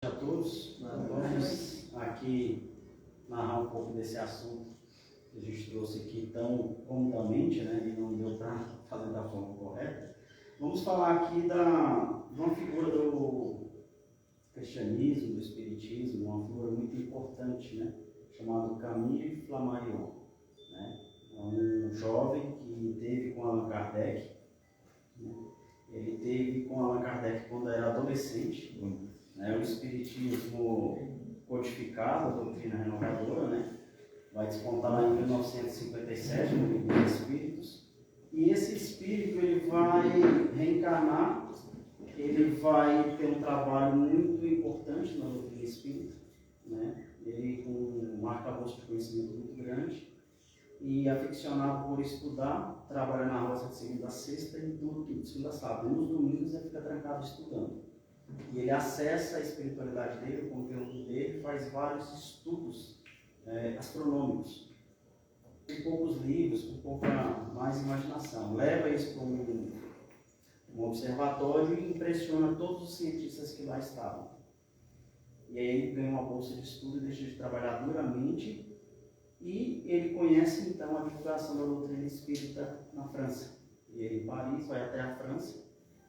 A todos, vamos aqui narrar um pouco desse assunto que a gente trouxe aqui tão comodamente, né, e não deu para fazer da forma correta. Vamos falar aqui de uma figura do cristianismo, do espiritismo, uma figura muito importante, né, chamado Camille Flammarion, né, é um jovem que teve com Allan Kardec, né, ele teve com Allan Kardec quando era adolescente, né, o espiritismo codificado, a doutrina renovadora, né, vai despontar lá em 1957 no Livro dos Espíritos, e esse espírito ele vai reencarnar, ele vai ter um trabalho muito importante na doutrina espírita, né, ele com um arcabouço de conhecimento muito grande, e aficionado por estudar, trabalha na roça de segunda a sexta e tudo de segunda a sábado. Nos domingos ele fica trancado estudando. E ele acessa a espiritualidade dele, o conteúdo dele, faz vários estudos astronômicos, com poucos livros, com pouca mais imaginação. Leva isso para um observatório e impressiona todos os cientistas que lá estavam. E aí ele ganha uma bolsa de estudo e deixa de trabalhar duramente. E ele conhece então a divulgação da doutrina espírita na França. E ele em Paris vai até a França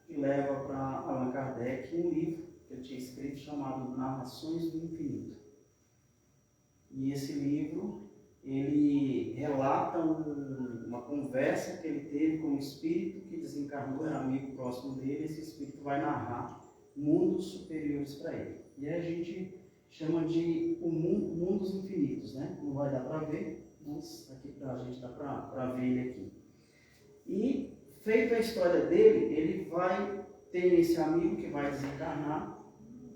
e leva para Allan Kardec um livro que ele tinha escrito chamado Narrações do Infinito. E esse livro, ele relata uma conversa que ele teve com um espírito que desencarnou, era amigo próximo dele. Esse espírito vai narrar mundos superiores para ele. E aí a gente chama de mundos infinitos, né? Não vai dar para ver, mas aqui a gente dá para ver ele aqui. E, feita a história dele, ele vai ter esse amigo que vai desencarnar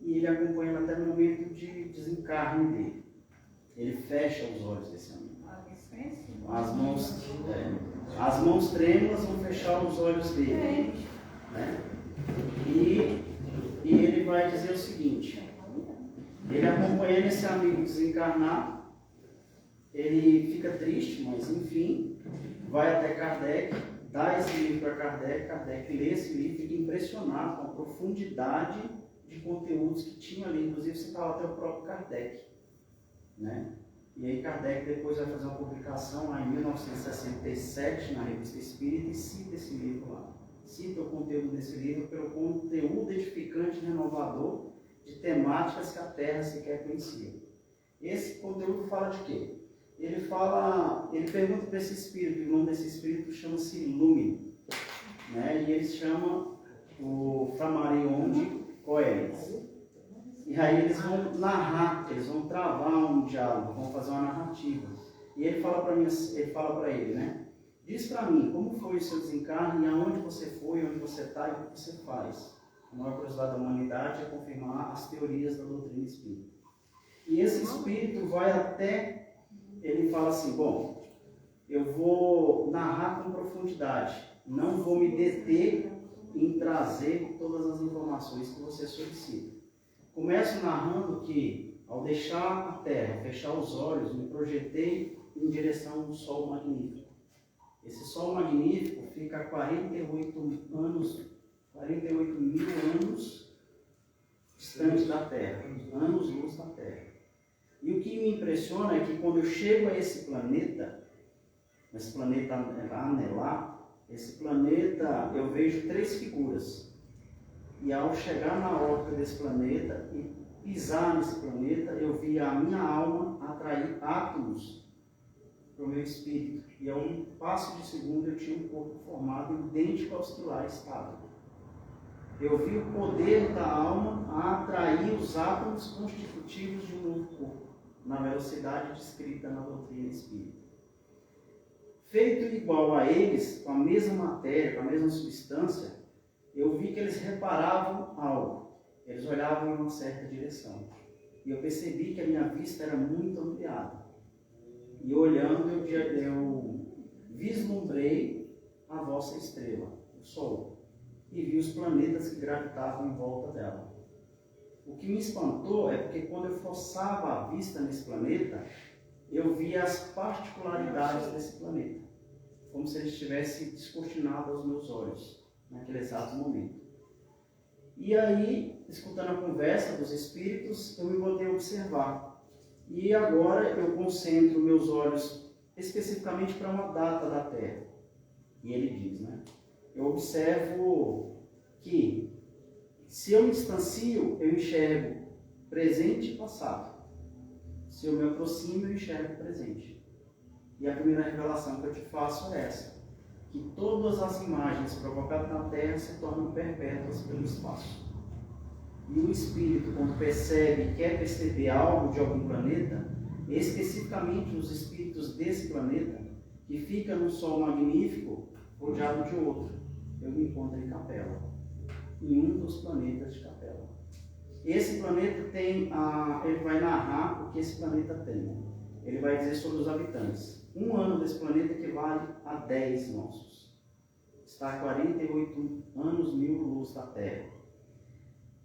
e ele acompanha até o momento de desencarne dele. Ele fecha os olhos desse amigo. As mãos trêmulas vão fechar os olhos dele. Né? E ele vai dizer o seguinte: ele acompanhando esse amigo desencarnar, ele fica triste, mas enfim, vai até Kardec, dá esse livro para Kardec, Kardec lê esse livro, fica impressionado com a profundidade de conteúdos que tinha ali, inclusive citava até o próprio Kardec, né? E aí Kardec depois vai fazer uma publicação lá em 1967 na Revista Espírita e cita esse livro lá, cita o conteúdo desse livro pelo conteúdo edificante e renovador de temáticas que a Terra sequer conhecia. Esse conteúdo fala de quê? Ele pergunta para esse espírito, o nome desse espírito chama-se Lume, né? E eles chamam o Flammarion de Coeles. E aí eles vão narrar, eles vão travar um diálogo, vão fazer uma narrativa. E ele fala para ele, né? Diz para mim, como foi o seu desencarne, aonde você foi, onde você está e o que você faz. A maior curiosidade da humanidade é confirmar as teorias da doutrina espírita. E esse espírito vai até, ele fala assim, bom, eu vou narrar com profundidade, não vou me deter em trazer todas as informações que você solicita. Começo narrando que, ao deixar a Terra, fechar os olhos, me projetei em direção ao Sol magnífico. Esse Sol magnífico fica a 48 mil anos distante da Terra, anos-luz da Terra. E o que me impressiona é que quando eu chego a esse planeta anelar, esse planeta eu vejo três figuras. E ao chegar na órbita desse planeta e pisar nesse planeta, eu vi a minha alma atrair átomos para o meu espírito. E a um passo de segundo eu tinha um corpo formado idêntico aos que lá estavam. Eu vi o poder da alma a atrair os átomos constitutivos de um novo corpo, na velocidade descrita na doutrina espírita. Feito igual a eles, com a mesma matéria, com a mesma substância, eu vi que eles reparavam algo, eles olhavam em uma certa direção. E eu percebi que a minha vista era muito ampliada. E olhando, eu vislumbrei a vossa estrela, o Sol, e vi os planetas que gravitavam em volta dela. O que me espantou é porque quando eu forçava a vista nesse planeta, eu via as particularidades desse planeta, como se ele estivesse descortinado aos meus olhos, naquele exato momento. E aí escutando a conversa dos espíritos, eu me botei a observar. E agora eu concentro meus olhos especificamente para uma data da Terra. E ele diz, né? Eu observo que se eu me distancio, eu enxergo presente e passado. Se eu me aproximo, eu enxergo presente. E a primeira revelação que eu te faço é essa: que todas as imagens provocadas na Terra se tornam perpétuas pelo espaço. E o espírito, quando percebe, quer perceber algo de algum planeta, especificamente os espíritos desse planeta, que fica num sol magnífico, rodeado de outro, eu me encontro em Capela, em um dos planetas de Capela. Esse planeta tem, ele vai narrar o que esse planeta tem. Ele vai dizer sobre os habitantes. Um ano desse planeta equivale a 10 nossos. Está a 48 anos mil luz da Terra.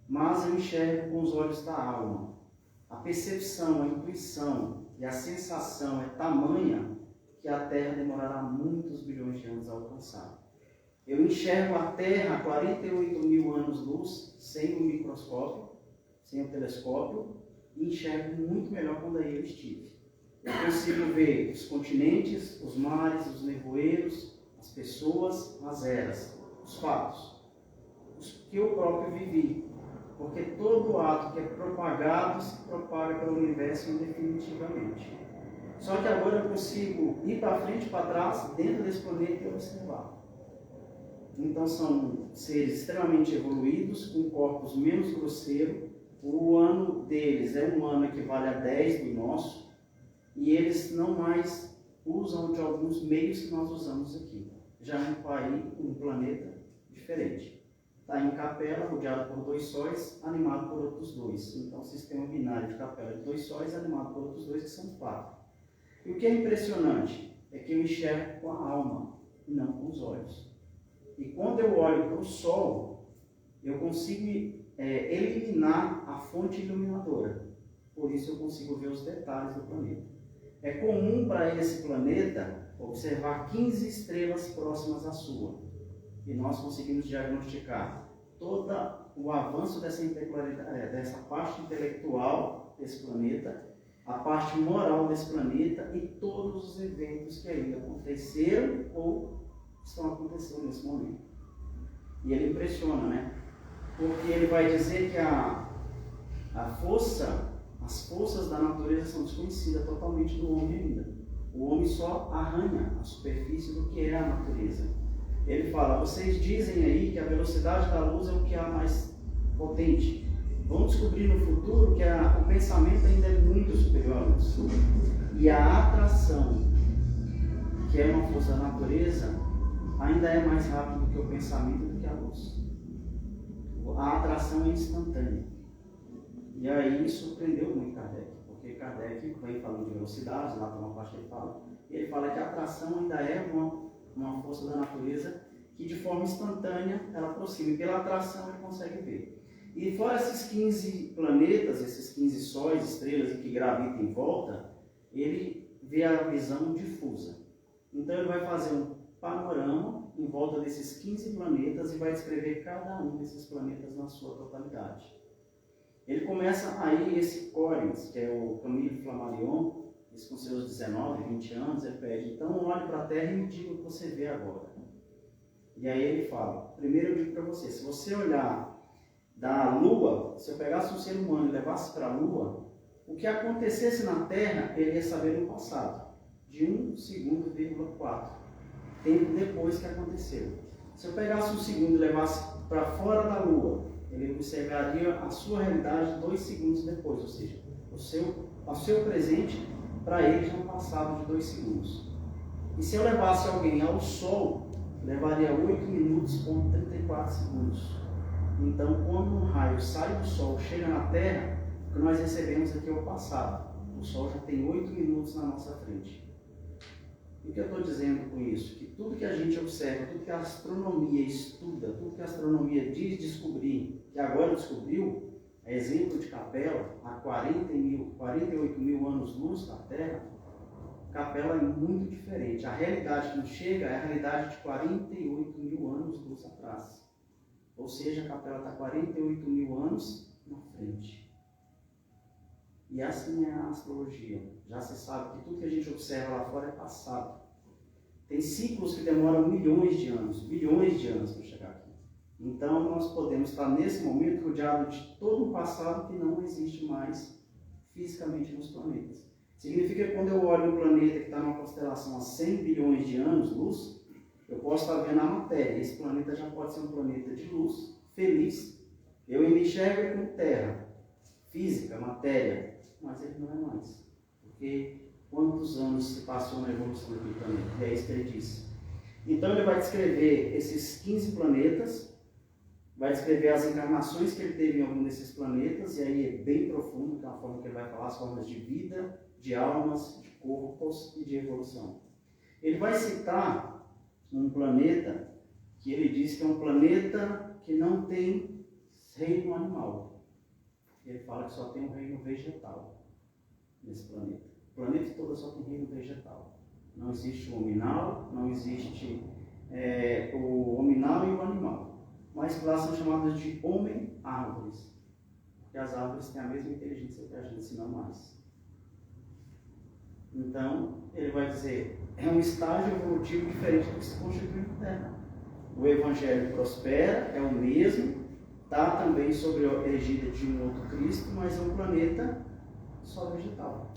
Mas eu enxergo com os olhos da alma. A percepção, a intuição e a sensação é tamanha que a Terra demorará muitos bilhões de anos a alcançar. Eu enxergo a Terra a 48 mil anos-luz, sem o microscópio, sem o telescópio, e enxergo muito melhor quando aí eu estive. Eu consigo ver os continentes, os mares, os nevoeiros, as pessoas, as eras, os fatos, os que eu próprio vivi. Porque todo ato que é propagado se propaga pelo universo indefinitivamente. Só que agora eu consigo ir para frente e para trás, dentro desse planeta e observar. Então são seres extremamente evoluídos, com corpos menos grosseiros. O ano deles é um ano que vale a 10 do nosso, e eles não mais usam de alguns meios que nós usamos aqui. Já é um planeta diferente. Está em Capela, rodeado por 2 sóis, animado por outros 2. Então, sistema binário de Capela de 2 sóis, animado por outros 2, que são 4. E o que é impressionante é que eu enxergo com a alma e não com os olhos. E quando eu olho para o Sol, eu consigo eliminar a fonte iluminadora. Por isso eu consigo ver os detalhes do planeta. É comum para esse planeta observar 15 estrelas próximas à sua. E nós conseguimos diagnosticar todo o avanço dessa parte intelectual desse planeta, a parte moral desse planeta e todos os eventos que ainda aconteceram ou estão acontecendo nesse momento. E ele impressiona, né? Porque ele vai dizer que as forças da natureza são desconhecidas totalmente do homem ainda. O homem só arranha a superfície do que é a natureza. Ele fala: vocês dizem aí que a velocidade da luz é o que há mais potente. Vão descobrir no futuro que o pensamento ainda é muito superior à luz. E a atração, que é uma força da natureza, ainda é mais rápida do que o pensamento do que a luz. A atração é instantânea. E aí surpreendeu muito Kardec, porque Kardec vem falando de velocidade, lá está uma parte que ele fala, e ele fala que a atração ainda é uma força da natureza que de forma instantânea ela aproxima, e pela atração ele consegue ver. E fora esses 15 planetas, esses 15 sóis, estrelas que gravitam em volta, ele vê a visão difusa. Então ele vai fazer um panorama em volta desses 15 planetas e vai descrever cada um desses planetas na sua totalidade. Ele começa aí esse Corens, que é o Camille Flammarion, com seus 19, 20 anos, ele pede: então olhe para a Terra e me diga o que você vê agora. E aí ele fala: primeiro eu digo para você, se você olhar da Lua, se eu pegasse um ser humano e levasse para a Lua, o que acontecesse na Terra, ele ia saber no passado, de 1 segundo, 4, tempo depois que aconteceu. Se eu pegasse um segundo e levasse para fora da Lua, ele observaria a sua realidade 2 segundos depois, ou seja, o seu presente para ele já passava de 2 segundos. E se eu levasse alguém ao Sol, levaria 8 minutos com 34 segundos. Então, quando um raio sai do Sol, chega na Terra, o que nós recebemos aqui é o passado. O Sol já tem 8 minutos na nossa frente. E o que eu estou dizendo com isso? Que tudo que a gente observa, tudo que a astronomia estuda, tudo que a astronomia diz descobrir, que agora descobriu, é exemplo de Capela, há 48 mil anos-luz da Terra, Capela é muito diferente. A realidade que nos chega é a realidade de 48 mil anos-luz atrás. Ou seja, a capela está 48 mil anos na frente. E assim é a astrologia. Já se sabe que tudo que a gente observa lá fora é passado. Tem ciclos que demoram milhões de anos para chegar aqui. Então, nós podemos estar nesse momento rodeado de todo um passado que não existe mais fisicamente nos planetas. Significa que quando eu olho um planeta que está numa constelação há 100 bilhões de anos-luz, eu posso estar vendo a matéria. Esse planeta já pode ser um planeta de luz, feliz. Eu me enxergo como terra, física, matéria, mas ele não é mais. Porque quantos anos se passou na evolução daquele planeta? E é isso que ele disse. Então ele vai descrever esses 15 planetas, vai descrever as encarnações que ele teve em algum desses planetas, e aí é bem profundo, que é uma forma que ele vai falar, as formas de vida, de almas, de corpos e de evolução. Ele vai citar um planeta que ele diz que é um planeta que não tem reino animal. Ele fala que só tem um reino vegetal nesse planeta. O planeta todo só tem reino vegetal. Não existe o hominal, não existe o hominal e o animal. Mas lá são chamados de homem-árvores. Porque as árvores têm a mesma inteligência que a gente, se não mais. Então, ele vai dizer, é um estágio evolutivo diferente do que se constitui na Terra. O Evangelho prospera, é o mesmo, está também sobre a egídia de um outro Cristo, mas é um planeta só vegetal.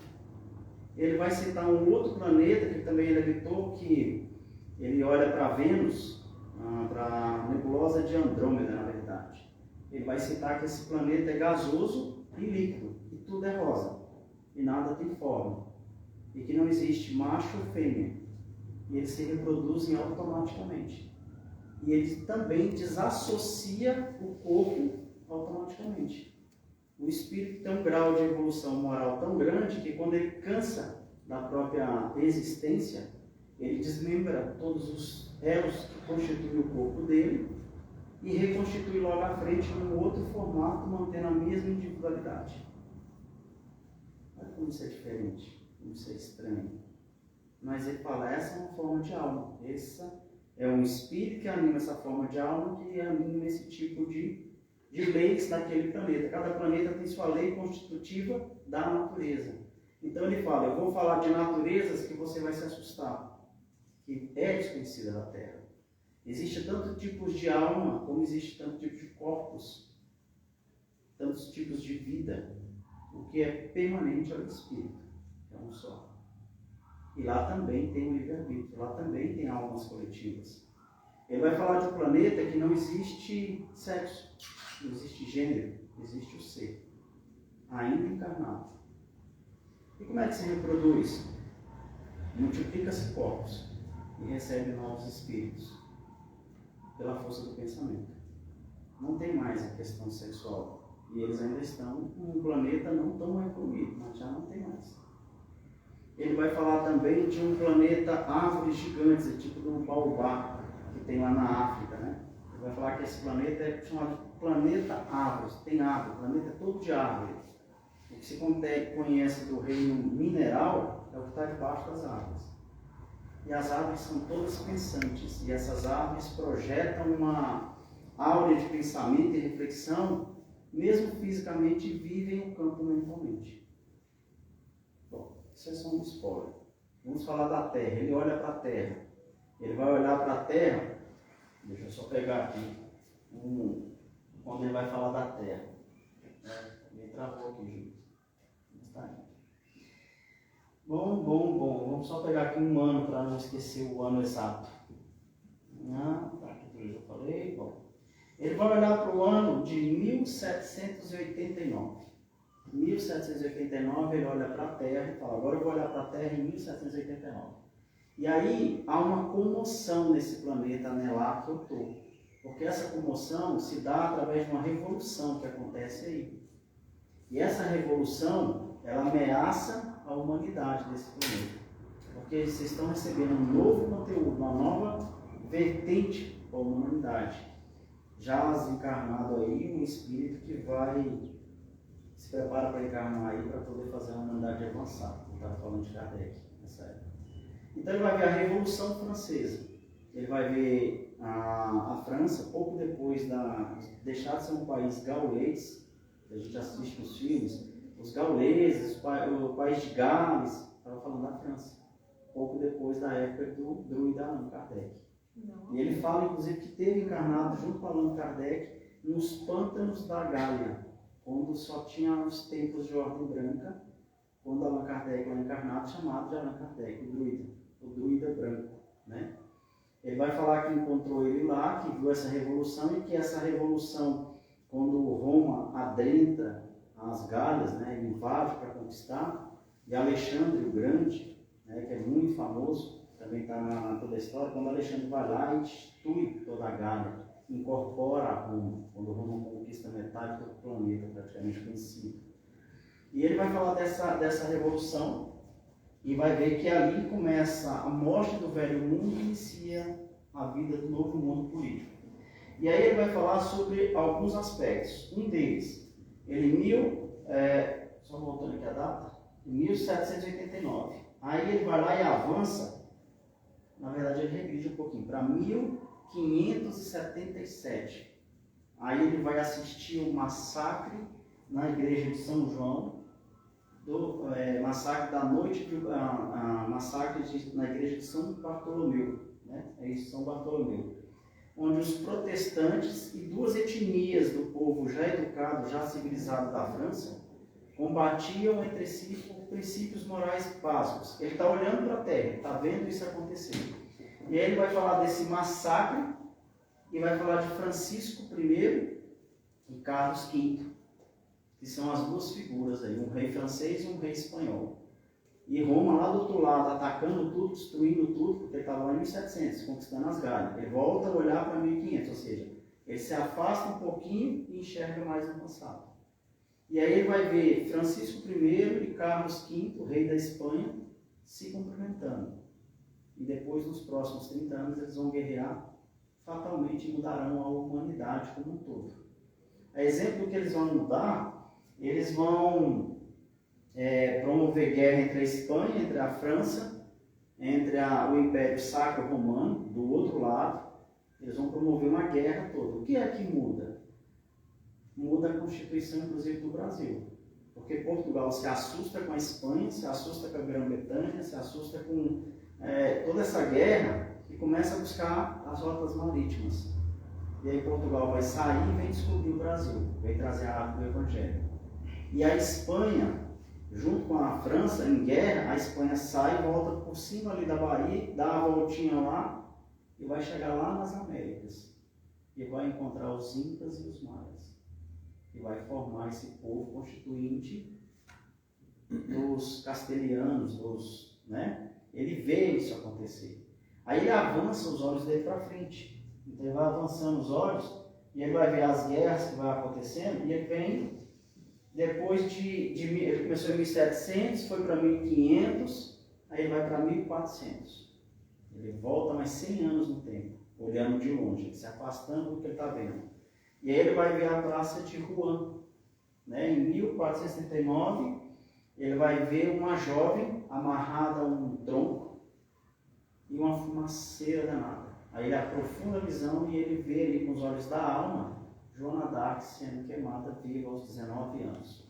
Ele vai citar um outro planeta, que também ele evitou, que ele olha para Vênus, para a nebulosa de Andrômeda, na verdade. Ele vai citar que esse planeta é gasoso e líquido, e tudo é rosa, e nada tem forma. E que não existe macho ou fêmea, e eles se reproduzem automaticamente. E ele também desassocia o corpo automaticamente. O espírito tem um grau de evolução moral tão grande que quando ele cansa da própria existência, ele desmembra todos os elos que constituem o corpo dele e reconstitui logo à frente num outro formato, mantendo a mesma individualidade. Olha como isso é diferente. Isso é estranho. Mas ele fala, essa é uma forma de alma. Essa é um espírito que anima essa forma de alma, que anima esse tipo de leis daquele planeta. Cada planeta tem sua lei constitutiva da natureza. Então ele fala, eu vou falar de naturezas que você vai se assustar, que é desconhecida da Terra. Existe tantos tipos de alma, como existe tantos tipos de corpos, tantos tipos de vida. O que é permanente é o espírito. É um só. E lá também tem o livre-arbítrio, lá também tem almas coletivas. Ele vai falar de um planeta que não existe sexo, não existe gênero, existe o ser, ainda encarnado. E como é que se reproduz? Multiplica-se corpos e recebe novos espíritos pela força do pensamento. Não tem mais a questão sexual. E eles ainda estão num planeta não tão evoluído, mas já não tem mais. Ele vai falar também de um planeta árvores gigantes, tipo do baobá, que tem lá na África, né? Ele vai falar que esse planeta é chamado de planeta árvores, tem árvore, o planeta é todo de árvore. O que se conhece do reino mineral é o que está debaixo das árvores. E as árvores são todas pensantes, e essas árvores projetam uma áurea de pensamento e reflexão, mesmo fisicamente vivem o campo mentalmente. Isso é só um spoiler. Vamos falar da Terra. Ele olha para a Terra. Ele vai olhar para a Terra. Deixa eu só pegar aqui. Quando ele vai falar da Terra. Me travou aqui, gente. Está aí. Bom. Vamos só pegar aqui um ano para não esquecer o ano exato. Tá aqui eu falei. Bom. Ele vai olhar para o ano de 1789. Em 1789 ele olha para a Terra e fala, agora eu vou olhar para a Terra em 1789. E aí há uma comoção nesse planeta anelar que eu estou. Porque essa comoção se dá através de uma revolução que acontece aí. E essa revolução, ela ameaça a humanidade desse planeta. Porque vocês estão recebendo um novo conteúdo, uma nova vertente para a humanidade. Já encarnado aí um espírito que vai... se prepara para encarnar aí para poder fazer uma humanidade avançada. Eu estava falando de Kardec nessa época. Então ele vai ver a Revolução Francesa. ele vai ver a França, pouco depois de deixar de ser um país gaulês, a gente assiste nos filmes, os gauleses, o país de Gales, estava falando da França, pouco depois da época do druida Allan Kardec. E ele fala, inclusive, que teve encarnado junto com Allan Kardec nos pântanos da Gália, quando só tinha os templos de ordem branca, quando Allan Kardec era encarnado, chamado de Allan Kardec, o druida branco, né? Ele vai falar que encontrou ele lá, que viu essa revolução e que essa revolução, quando Roma adentra as Gálias, né, ele invade para conquistar, e Alexandre o Grande, né, que é muito famoso, também está na toda a história, quando Alexandre vai lá e institui toda a Gália, incorpora a Roma, quando Roma conquista metade do planeta praticamente conhecido. E ele vai falar dessa revolução, e vai ver que ali começa a morte do velho mundo e inicia a vida do novo mundo político. E aí ele vai falar sobre alguns aspectos. Um deles, só voltando aqui a data, em 1789. Aí ele vai lá e avança, na verdade ele regride um pouquinho, para 1577. Aí ele vai assistir o massacre na igreja de São João, massacre da noite, massacre na igreja de São Bartolomeu, né? É isso, São Bartolomeu, onde os protestantes e duas etnias do povo já educado, já civilizado da França, combatiam entre si por princípios morais básicos. Ele está olhando para a terra, está vendo isso acontecer. E aí ele vai falar desse massacre e vai falar de Francisco I e Carlos V, que são as duas figuras aí, um rei francês e um rei espanhol. E Roma lá do outro lado, atacando tudo, destruindo tudo, porque ele estava lá em 1700, conquistando as Gálias. Ele volta a olhar para 1500, ou seja, ele se afasta um pouquinho e enxerga mais no passado. E aí ele vai ver Francisco I e Carlos V, rei da Espanha, se cumprimentando. E depois, nos próximos 30 anos, eles vão guerrear fatalmente e mudarão a humanidade como um todo. A exemplo do que eles vão mudar, eles vão promover guerra entre a Espanha, entre a França, entre o Império Sacro Romano, do outro lado. Eles vão promover uma guerra toda. O que é que muda? Muda a Constituição, inclusive, do Brasil. Porque Portugal se assusta com a Espanha, se assusta com a Grã-Bretanha, se assusta com toda essa guerra e começa a buscar as rotas marítimas. E aí Portugal vai sair e vem descobrir o Brasil, vem trazer a árvore do Evangelho. E a Espanha, junto com a França, em guerra, a Espanha sai e volta por cima ali da Bahia, dá a voltinha lá e vai chegar lá nas Américas. E vai encontrar os Incas e os Maias. E vai formar esse povo constituinte dos castelhanos, né? Ele vê isso acontecer. Aí ele avança os olhos dele para frente. Então ele vai avançando os olhos e ele vai ver as guerras que vai acontecendo e ele vem, depois ele começou em 1700, foi para 1500, aí ele vai para 1400. Ele volta mais 100 anos no tempo, olhando de longe, se afastando do que ele está vendo. E aí ele vai ver a praça de Rouen, né? Em 1439, ele vai ver uma jovem amarrada a um tronco e uma fumaceira danada. Aí ele aprofunda a visão e ele vê ali com os olhos da alma Joana d'Arc sendo queimada viva aos 19 anos.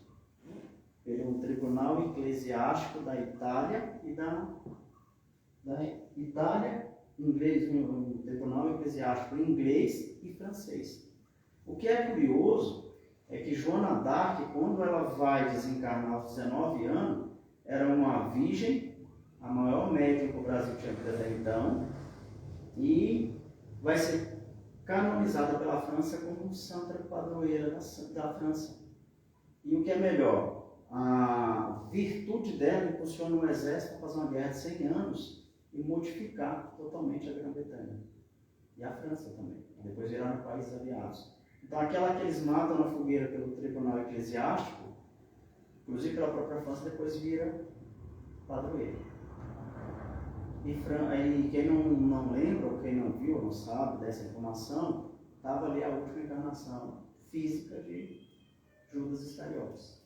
Pelo tribunal eclesiástico da Itália e da Itália, um tribunal eclesiástico inglês e francês. O que é curioso é que Joana d'Arc, quando ela vai desencarnar aos 19 anos, era uma virgem, a maior médium que o Brasil tinha tido até então, e vai ser canonizada pela França como santa padroeira da França. E o que é melhor, a virtude dela impulsiona o exército para fazer uma guerra de 100 anos e modificar totalmente a Grã-Bretanha. E a França também. Depois viraram países aliados. Então aquela que eles matam na fogueira pelo tribunal eclesiástico, inclusive pela própria França, depois vira padroeira. E quem não lembra, ou quem não viu, não sabe dessa informação, estava ali a última encarnação física de Judas Iscariotes.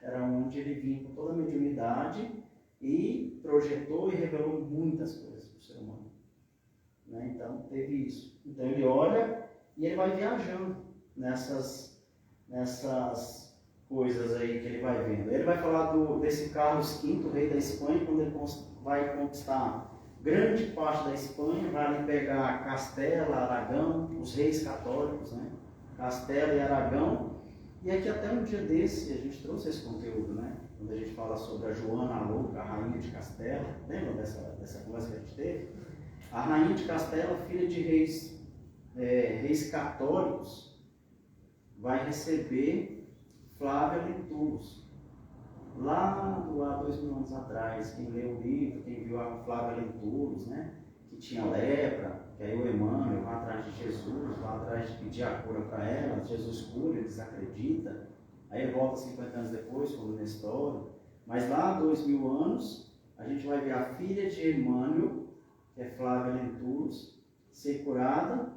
Era onde ele vinha com toda a mediunidade e projetou e revelou muitas coisas para o ser humano. né? Então teve isso. Então ele olha e ele vai viajando nessas coisas aí que ele vai vendo. Ele vai falar desse Carlos V, rei da Espanha, quando ele vai conquistar grande parte da Espanha, vai ali pegar Castela, Aragão, os reis católicos, né? Castela e Aragão. E aqui até um dia desse a gente trouxe esse conteúdo, né? Quando a gente fala sobre a Joana a Louca, a rainha de Castela. Lembra dessa conversa que a gente teve? A rainha de Castela, filha de reis católicos, vai receber Flávia Lentulus. Lá 2000 anos atrás, quem leu o livro, quem viu a Flávia Lentulus, né? Que tinha lepra, que aí o Emmanuel vai atrás de Jesus, vai atrás de pedir a cura para ela, Jesus cura, ele desacredita, aí ele volta 50 anos depois, como Nestório. Mas lá 2000 anos, a gente vai ver a filha de Emmanuel, que é Flávia Lentulus, ser curada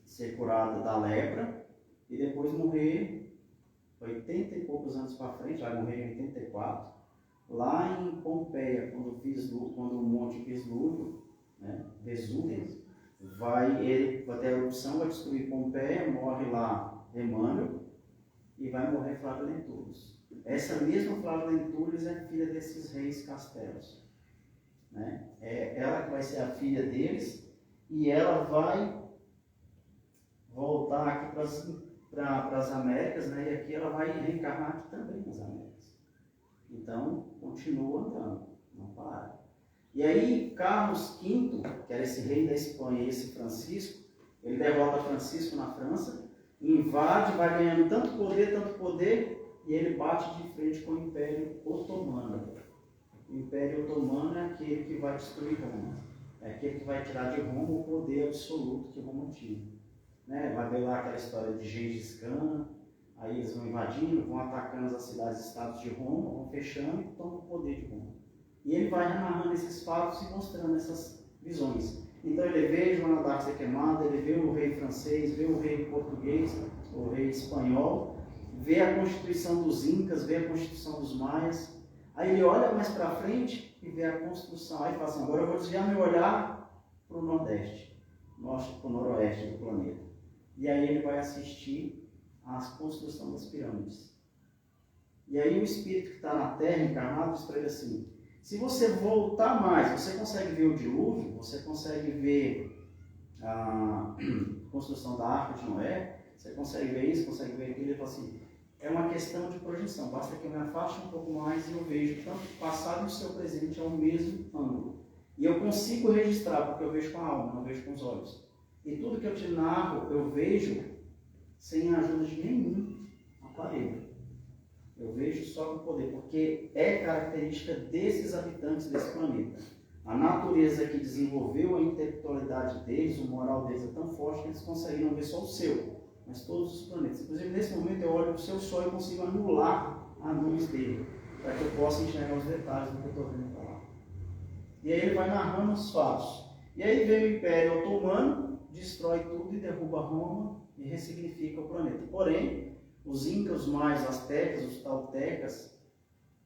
da lepra, e depois morrer 80 e poucos anos para frente, vai morrer em 84, lá em Pompeia, quando o Monte Vesúvio, né, ele vai ter a erupção, vai destruir Pompeia, morre lá Emmanuel e vai morrer Flávia Lentulus. Essa mesma Flávia Lentulus é filha desses reis castelos, né? É ela que vai ser a filha deles e ela vai voltar aqui para as Américas, né? E aqui ela vai reencarnar aqui também nas Américas. Então, continua andando, não para. E aí, Carlos V, que era esse rei da Espanha, e esse Francisco, ele derrota Francisco na França, invade, vai ganhando tanto poder, e ele bate de frente com o Império Otomano. O Império Otomano é aquele que vai destruir Roma, é aquele que vai tirar de Roma o poder absoluto que Roma tinha. Né? Vai ver lá aquela história de Gengis Khan, aí eles vão invadindo, vão atacando as cidades e estados de Roma, vão fechando e tomam o poder de Roma. E ele vai narrando esses fatos e mostrando essas visões. Então ele vê Joana d'Arc ser queimada, ele vê o rei francês, vê o rei português, o rei espanhol, vê a constituição dos incas, vê a constituição dos maias. Aí ele olha mais para frente e vê a construção. Aí ele fala assim, agora eu vou desviar meu olhar para o nordeste, para o noroeste do planeta. E aí ele vai assistir à construção das pirâmides. E aí o espírito que está na Terra, encarnado, diz para ele assim, se você voltar mais, você consegue ver o dilúvio, você consegue ver a construção da Arca de Noé, você consegue ver isso, consegue ver aquilo, ele fala assim, é uma questão de projeção, basta que eu me afaste um pouco mais e eu vejo tanto o passado e o seu presente ao mesmo ângulo. E eu consigo registrar, porque eu vejo com a alma, não vejo com os olhos. E tudo que eu te narro, eu vejo sem a ajuda de nenhum aparelho. Eu vejo só com poder, porque é característica desses habitantes desse planeta. A natureza que desenvolveu a intelectualidade deles, o moral deles é tão forte que eles conseguiram ver só o seu, mas todos os planetas. Inclusive, nesse momento, eu olho para o seu sol e consigo anular a luz dele, para que eu possa enxergar os detalhes do que eu estou vendo para lá. E aí ele vai narrando os fatos. E aí vem o Império Otomano, destrói tudo e derruba Roma e ressignifica o planeta. Porém, os incas, os maias, os astecas, os toltecas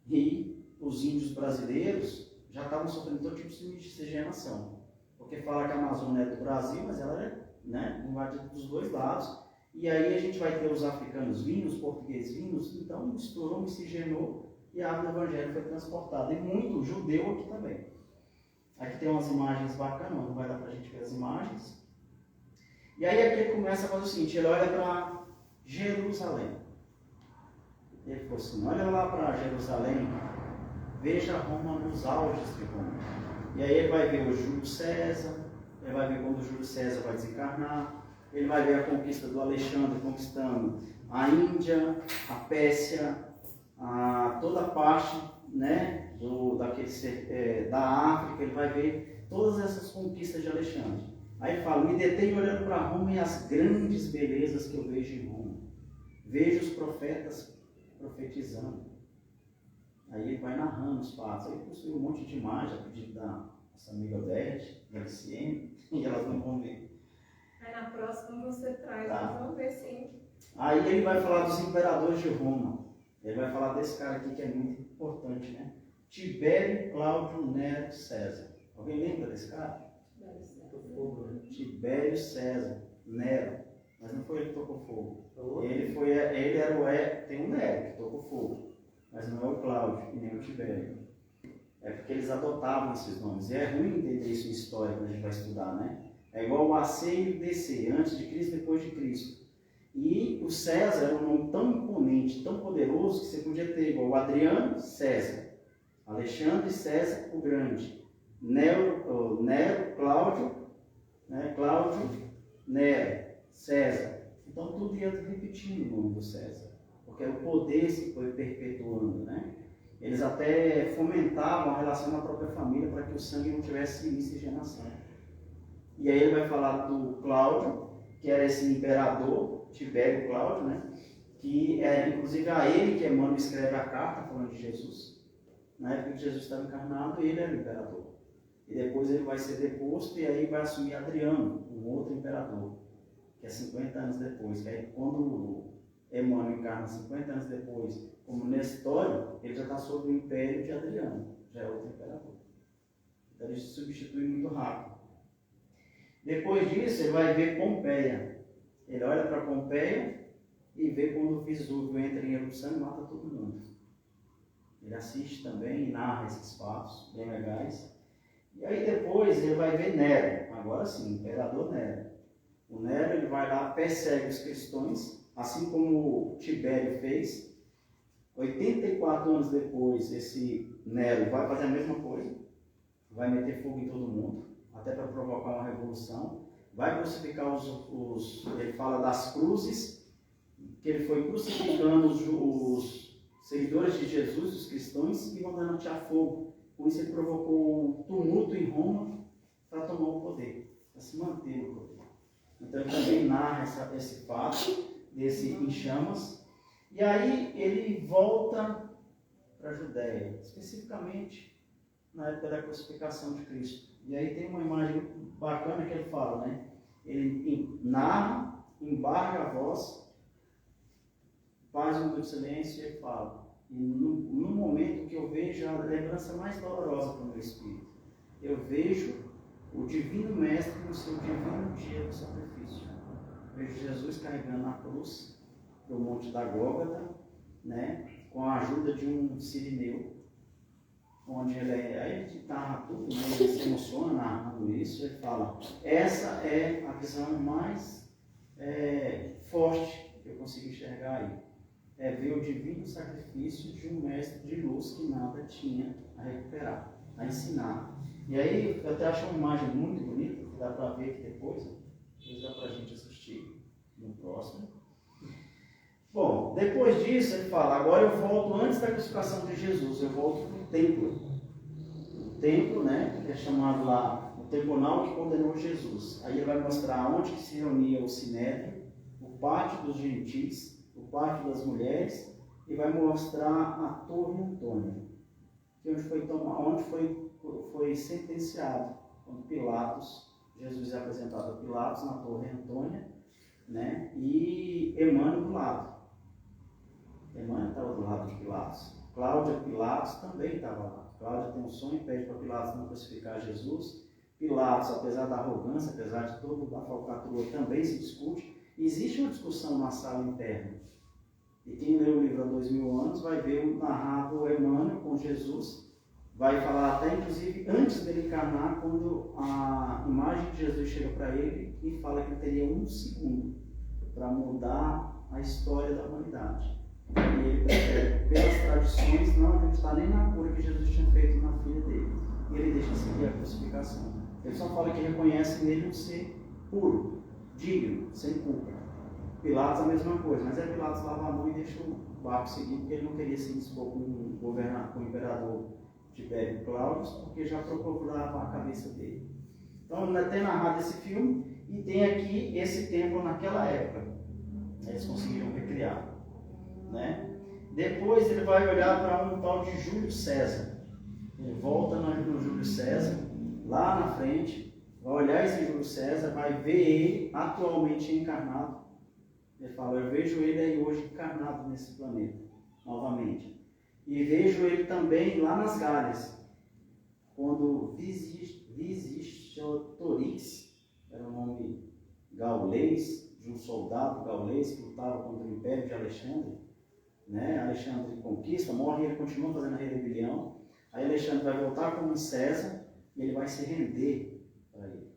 e os índios brasileiros já estavam sofrendo todo tipo de miscigenação. Porque fala que a Amazônia é do Brasil, mas ela é, né, invadida dos dois lados. E aí a gente vai ter os africanos vinhos, os portugueses vinhos, então misturou, miscigenou e a árvore do evangelho foi transportada. E muito judeu aqui também. Aqui tem umas imagens bacanas, não vai dar para a gente ver as imagens. E aí aqui ele começa a fazer o seguinte, ele olha para Jerusalém. Ele falou assim, olha lá para Jerusalém, veja Roma nos auges de Roma. E aí ele vai ver o Júlio César, ele vai ver quando o Júlio César vai desencarnar, ele vai ver a conquista do Alexandre conquistando a Índia, a Pérsia, toda a parte, né, da África, ele vai ver todas essas conquistas de Alexandre. Aí ele fala, me detenho olhando para Roma e as grandes belezas que eu vejo em Roma. Vejo os profetas profetizando. Aí ele vai narrando os fatos. Aí ele construiu um monte de imagem a pedido da nossa amiga Odete, da LCM, e elas não vão ver. Aí na próxima você traz, tá. Nós vamos ver sim. Aí ele vai falar dos imperadores de Roma. Ele vai falar desse cara aqui que é muito importante, né? Tibério Cláudio Nero César. Alguém lembra desse cara? Deve ser. Tibério César, Nero. Mas não foi ele que tocou fogo. Tem um Nero que tocou fogo. Mas não é o Cláudio e nem o Tibério. É porque eles adotavam esses nomes. E é ruim entender isso em história quando a gente vai estudar, né? É igual o AC e o DC, antes de Cristo e depois de Cristo. E o César era um nome tão imponente, tão poderoso, que você podia ter igual o Adriano, César. Alexandre, César, o Grande. Nero, Cláudio, né? Cláudio, Nero, César. Então tudo ia repetindo o nome do César. Porque era o poder que foi perpetuando, né? Eles até fomentavam a relação na própria família para que o sangue não tivesse miscigenação. E aí ele vai falar do Cláudio, que era esse imperador, Tibério Cláudio, né? Que é inclusive a ele que Emmanuel escreve a carta falando de Jesus. Na época que Jesus estava encarnado, ele era o imperador. E depois ele vai ser deposto e aí vai assumir Adriano, um outro imperador, que é 50 anos depois. Que aí quando Emmanuel encarna 50 anos depois, como Nestório, ele já está sob o império de Adriano, já é outro imperador. Então ele se substitui muito rápido. Depois disso, ele vai ver Pompeia. Ele olha para Pompeia e vê quando o Vesúvio entra em erupção e mata todo mundo. Ele assiste também e narra esses fatos bem legais. E aí depois ele vai ver Nero, agora sim, imperador Nero. O Nero ele vai lá, persegue os cristãos, assim como Tibério fez. 84 anos depois, esse Nero vai fazer a mesma coisa, vai meter fogo em todo mundo, até para provocar uma revolução. Vai crucificar ele fala das cruzes, que ele foi crucificando os seguidores de Jesus, os cristãos, e mandando atear fogo. Com isso ele provocou um tumulto em Roma para tomar o poder, para se manter no poder. Então ele também narra esse fato, desse em chamas. E aí ele volta para a Judéia, especificamente na época da crucificação de Cristo. E aí tem uma imagem bacana que ele fala, né? Ele narra, embarga a voz, faz um minuto de silêncio e ele fala. E no momento que eu vejo a lembrança mais dolorosa para o meu espírito, eu vejo o Divino Mestre no seu divino dia do sacrifício. Vejo Jesus carregando a cruz do Monte da Gólgota, né, com a ajuda de um sirineu, onde ele narra tudo, né, ele se emociona narrando isso, ele fala, essa é a visão mais forte que eu consegui enxergar aí. É ver o divino sacrifício de um mestre de luz que nada tinha a recuperar, a ensinar. E aí eu até acho uma imagem muito bonita, que dá para ver aqui depois dá para a gente assistir no próximo. Bom, depois disso ele fala, agora eu volto antes da crucificação de Jesus, eu volto para o templo. O templo, né, que é chamado lá, o tribunal que condenou Jesus. Aí ele vai mostrar onde que se reunia o Sinédrio, o pátio dos gentis, o pátio das mulheres, e vai mostrar a Torre Antônia, que onde foi sentenciado, quando Pilatos, Jesus é apresentado a Pilatos na Torre Antônia, né, e Emmanuel do lado. Emmanuel estava do lado de Pilatos. Cláudia Pilatos também estava lá. Cláudia tem um sonho e pede para Pilatos não crucificar Jesus. Pilatos, apesar da arrogância, apesar de toda a falcatrua, também se discute. Existe uma discussão na sala interna. E quem lê o livro há 2000 anos vai ver o narrado Emmanuel com Jesus. Vai falar até, inclusive, antes dele encarnar, quando a imagem de Jesus chega para ele e fala que ele teria 1 segundo para mudar a história da humanidade. E ele prefere, pelas tradições, não acreditar nem na cura que Jesus tinha feito na filha dele. E ele deixa seguir a crucificação. Ele só fala que reconhece nele um ser puro, digno, sem culpa. Pilatos a mesma coisa, mas Pilatos lava a mão e deixa o barco seguir, porque ele não queria se dispor com o imperador Tibério Cláudio, porque já procurava a cabeça dele. Então tem narrado esse filme e tem aqui esse templo naquela época. Eles conseguiram recriar. Né? Depois ele vai olhar para um tal de Júlio César. Ele volta no Júlio César, lá na frente, vai olhar esse Júlio César, vai ver ele atualmente encarnado. Ele fala, eu vejo ele aí hoje encarnado nesse planeta, novamente. E vejo ele também lá nas Galhas, quando Vercingetorix, era um nome gaulês, de um soldado gaulês que lutava contra o Império de Alexandre, né? Alexandre conquista, morre e ele continua fazendo a rebelião. Aí Alexandre vai voltar como César e ele vai se render para ele.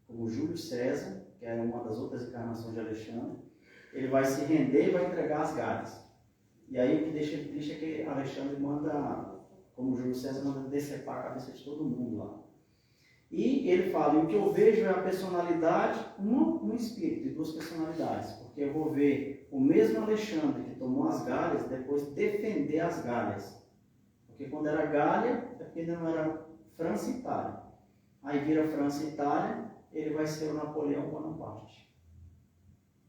Como Júlio César, que era uma das outras encarnações de Alexandre, ele vai se render e vai entregar as Gálias. E aí o que deixa ele triste é que Alexandre manda, como Júlio César, manda decepar a cabeça de todo mundo lá. E ele fala, e o que eu vejo é a personalidade, um espírito e duas personalidades, porque eu vou ver o mesmo Alexandre que tomou as Gálias, depois defender as Gálias. Porque quando era Gália, é porque ainda não era França e Itália. Aí vira França e Itália, ele vai ser o Napoleão Bonaparte.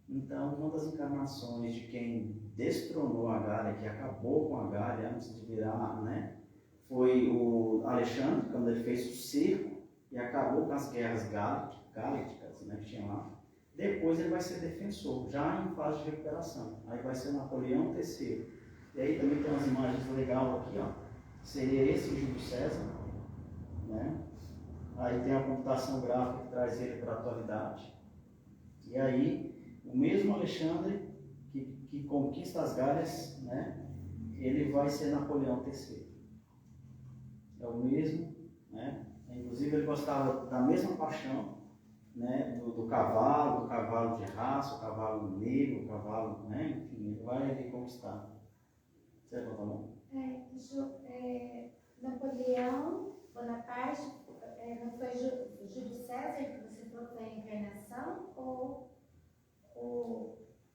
Então, uma das encarnações de quem destronou a Gália, que acabou com a Gália antes de virar, né, foi o Alexandre, quando ele fez o cerco e acabou com as guerras gálicas, né, que tinha lá. Depois ele vai ser defensor, já em fase de recuperação. Aí vai ser Napoleão III. E aí também tem umas imagens legais aqui, ó. Seria esse o Júlio César, né? Aí tem a computação gráfica que traz ele para a atualidade. E aí, o mesmo Alexandre que conquista as Gálias, né? Ele vai ser Napoleão III. É o mesmo, né? Inclusive ele gostava da mesma paixão, né? Do cavalo de raça, o cavalo negro, o cavalo, né? Enfim, ele vai ali conquistar. Você vai botar a mão? Napoleão Bonaparte, não foi Júlio César que você falou que foi a encarnação? Ou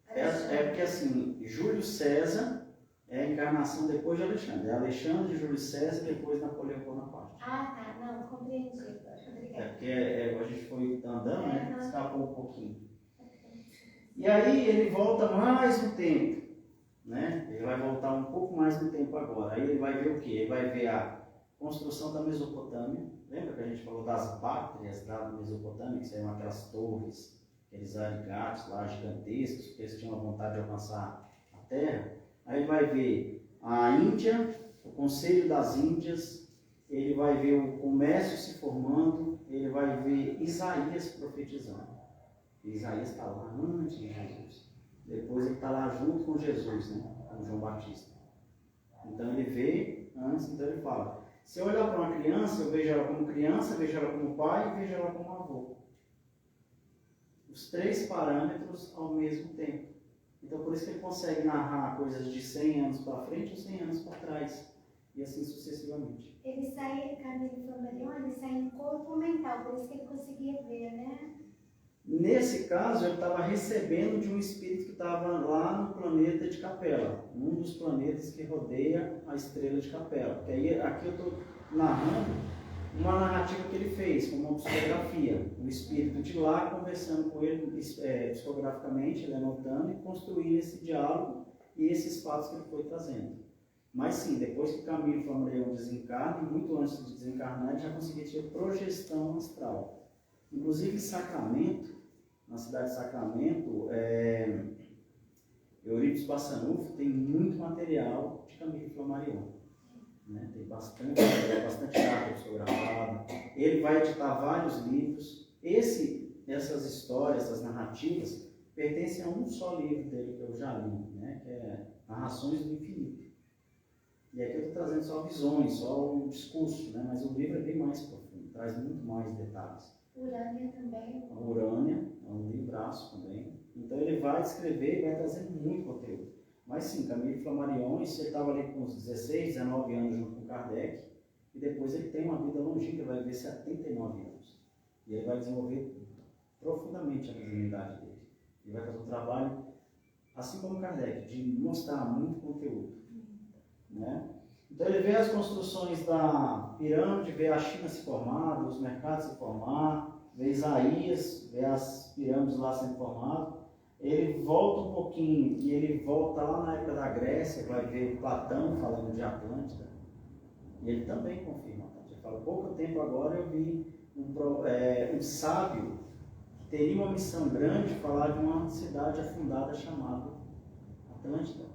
É porque assim, Júlio César é a encarnação depois de Alexandre. É Alexandre, Júlio César e depois Napoleão Bonaparte. Ah, tá. Não, compreendi. Obrigada. É porque a gente foi andando, né? Escapou um pouquinho. E aí ele volta mais no tempo, né? Ele vai voltar um pouco mais no tempo agora. Aí ele vai ver o quê? Ele vai ver a construção da Mesopotâmia. Lembra que a gente falou das Báctrias da Mesopotâmia, que seriam aquelas torres, aqueles aligatos lá gigantescos, porque eles tinham a vontade de alcançar a terra. Aí ele vai ver a Índia, o Conselho das Índias, ele vai ver o comércio se formando, ele vai ver Isaías profetizando. Isaías está lá antes de Jesus. Depois ele está lá junto com Jesus, né? Com João Batista. Então ele vê antes, então ele fala. Se eu olhar para uma criança, eu vejo ela como criança, vejo ela como pai e vejo ela como avô. Os três parâmetros ao mesmo tempo. Então por isso que ele consegue narrar coisas de 100 anos para frente ou 100 anos para trás. E assim sucessivamente. Ele sai, Camilo Flammarion, ele sai em corpo mental, por isso que ele conseguia ver, né? Nesse caso, ele estava recebendo de um espírito que estava lá no planeta de Capela, um dos planetas que rodeia a estrela de Capela. Porque aí, aqui eu estou narrando uma narrativa que ele fez, como uma psicografia. O espírito de lá conversando com ele psicograficamente, ele anotando e construindo esse diálogo e esses fatos que ele foi trazendo. Mas sim, depois que Camilo Flammarion desencarna, muito antes de desencarnar, ele já conseguia ter projeção astral. Inclusive em Sacramento, na cidade de Sacramento, Eurípides Bassanufo tem muito material de Camilo Flammarion. Né? Tem bastante carta psicografada. Ele vai editar vários livros. Essas histórias, essas narrativas, pertencem a um só livro dele que eu já li, né? Que é Narrações do Infinito. E aqui eu estou trazendo só visões, só um discurso, né? Mas o livro é bem mais profundo, traz muito mais detalhes. Urânia também. A Urânia é um livraço também. Então ele vai escrever e vai trazendo muito conteúdo. Mas sim, Camilo Flammarion, ele estava ali com uns 16, 19 anos junto com Kardec, e depois ele tem uma vida longínqua, vai viver 79 anos. E ele vai desenvolver profundamente a mediunidade dele. Ele vai fazer um trabalho, assim como Kardec, de mostrar muito conteúdo. Né? Então ele vê as construções da pirâmide, vê a China se formar, vê os mercados se formar, vê Isaías, vê as pirâmides lá sendo formadas. Ele volta um pouquinho e ele volta lá na época da Grécia, vai ver Platão falando de Atlântida. E ele também confirma. Ele fala, pouco tempo agora eu vi um sábio que teria uma missão grande de falar de uma cidade afundada chamada Atlântida.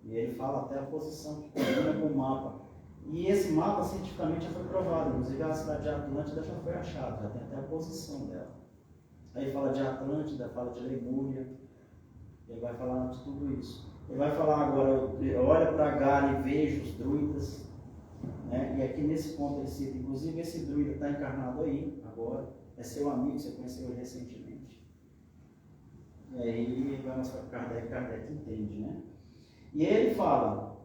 E ele fala até a posição que combina com o mapa. E esse mapa cientificamente já foi provado, inclusive a cidade de Atlântida já foi achada, já tem até a posição dela. Aí fala de Atlântida, fala de Lemúria, ele vai falar de tudo isso. Ele vai falar agora, olha para Gali e veja os druidas, né? E aqui nesse ponto ele cita, inclusive esse druida está encarnado aí, agora, é seu amigo, você conheceu ele recentemente. E aí ele vai mostrar para Kardec entende, né? E ele fala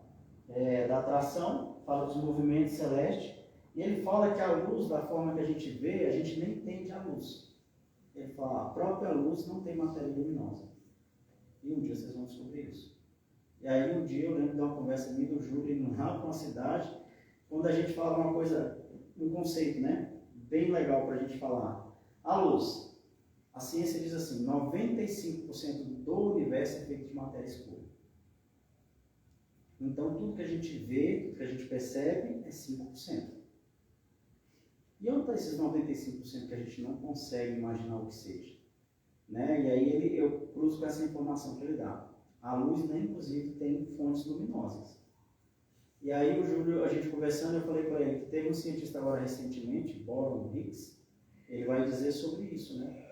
da atração, fala dos movimentos celestes, e ele fala que a luz, da forma que a gente vê, a gente nem entende a luz. Ele fala, a própria luz não tem matéria luminosa. E um dia vocês vão descobrir isso. E aí um dia eu lembro de uma conversa minha do Júlio, indo lá para uma cidade, quando a gente fala uma coisa, um conceito, né? Bem legal para a gente falar. A luz. A ciência diz assim, 95% do universo é feito de matéria escura. Então tudo que a gente vê, tudo que a gente percebe é 5%. E onde está esses 95% que a gente não consegue imaginar o que seja? Né? E aí eu cruzo com essa informação que ele dá. A luz, né, inclusive, tem fontes luminosas. E aí o Júlio, a gente conversando, eu falei para ele que teve um cientista agora recentemente, Boron Higgs, ele vai dizer sobre isso, né?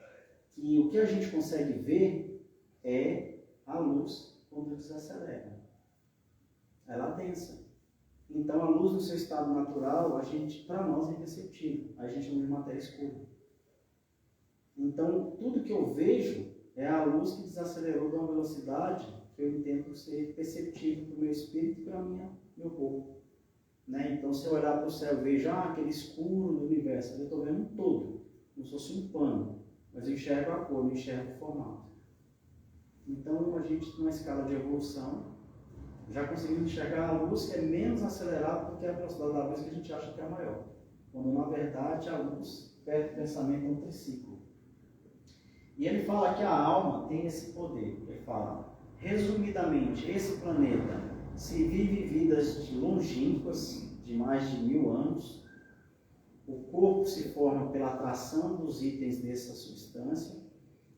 Que o que a gente consegue ver é a luz quando desacelera. Ela densa. Então a luz no seu estado natural, para nós é imperceptível. A gente chama de matéria escura. Então tudo que eu vejo é a luz que desacelerou de uma velocidade que eu entendo ser perceptível para o meu espírito e para meu corpo. Né? Então, se eu olhar para o céu e vejo aquele escuro do universo, eu estou vendo um todo, como se fosse um pano, mas eu enxergo a cor, não enxergo o formato. Então, a gente, numa escala de evolução, já conseguimos enxergar a luz que é menos acelerada do que a velocidade da luz que a gente acha que é maior. Quando, na verdade, a luz, perto do pensamento, é um triciclo. E ele fala que a alma tem esse poder. Ele fala, resumidamente, esse planeta se vive vidas longínquas, de mais de 1000 anos. O corpo se forma pela atração dos itens dessa substância.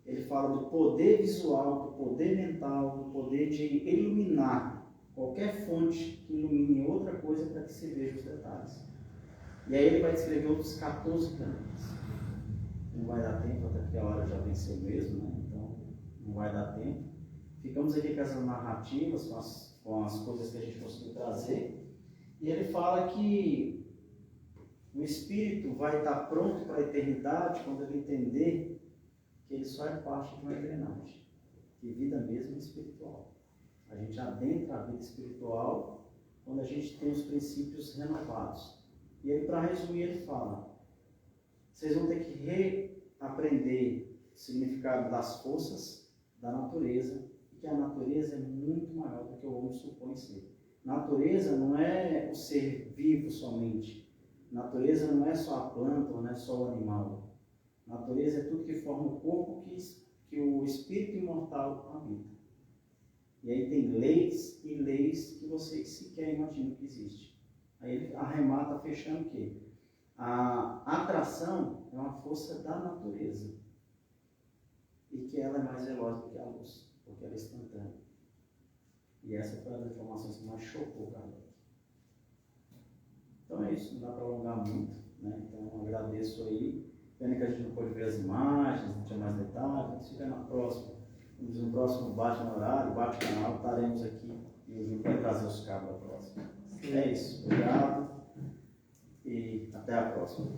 Ele fala do poder visual, do poder mental, do poder de iluminar qualquer fonte que ilumine outra coisa para que se veja os detalhes. E aí ele vai descrever outros 14 planetas. Não vai dar tempo, até porque a hora já venceu mesmo, né? Então não vai dar tempo. Ficamos aqui com essas narrativas, com as coisas que a gente conseguiu trazer, e ele fala que o espírito vai estar pronto para a eternidade quando ele entender que ele só é parte de uma engrenagem, que vida mesmo é espiritual. A gente adentra a vida espiritual quando a gente tem os princípios renovados. E ele, para resumir, ele fala, vocês vão ter que reaprender o significado das forças da natureza, e que a natureza é muito maior do que o homem supõe ser. Natureza não é o ser vivo somente. Natureza não é só a planta, não é só o animal. Natureza é tudo que forma o corpo que o espírito imortal habita. E aí tem leis e leis que vocês sequer imaginam que existe. Aí ele arremata fechando o quê? A atração é uma força da natureza. E que ela é mais veloz do que a luz, porque ela é instantânea. E essa foi uma das informações que mais chocou o Kardec. Então é isso, não dá para alongar muito, né? Então agradeço aí. Pena que a gente não pode ver as imagens, não tinha mais detalhes. Fica na próxima. No próximo Bate no Horário, Bate Canal, estaremos aqui e o Júlio vai trazer os cabos da próxima. É isso, obrigado e até a próxima.